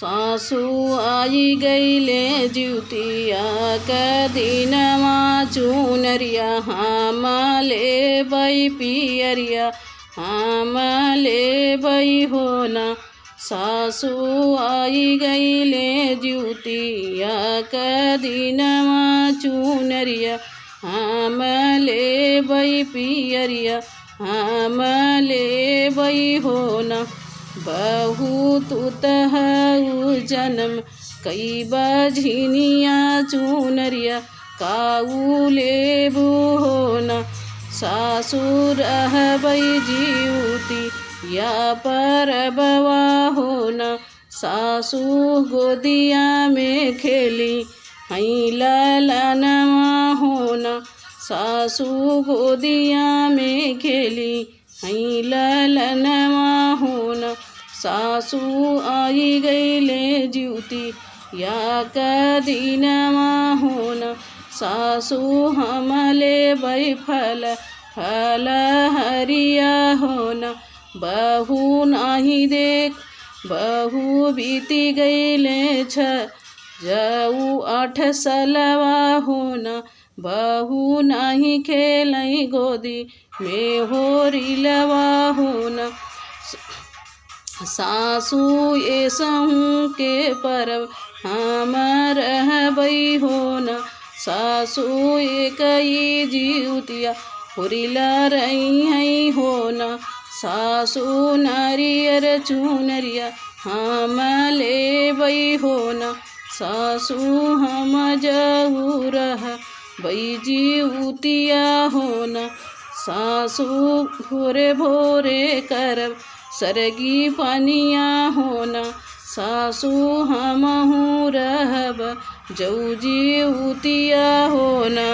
सासू आई गईले जुतिया का दिनवा चुनरिया हमले बई पियरिया हमले बई होना। सासू आई गईले जुतिया का दिनवा चुनरिया हमले बई पियरिया हमले बई होना। बहुत तहु जन्म कई बझिनिया चुनरिया काऊ लेबू होना। सासुर रहबई जीवती या परबवा होना। सासू गोदिया में खेली हई ललनवा होना। सासू गोदिया में खेली हई ललनवा होना। सासू आई गईले जुती या का दिनवा होना। सासू हमले बई फल फल हरिया होना। बहू नाही देख बहू बीती गईले छ जाऊ 8 सलवा होना। बहू नाही खेलई गोदी में होरिलवा होना। सासू ये सहू के परब हम रहबई होना। सासू ये कई जीवतिया होरिला रही हई होना। सासू नारियर चुनरिया हम लेबई होना। सासू हम जाऊ रह बई जीवतिया होना। सासू भोरे भोरे करब सरगी पनिया होना। सासू हमहू रहब जऊ जीवतिया होना।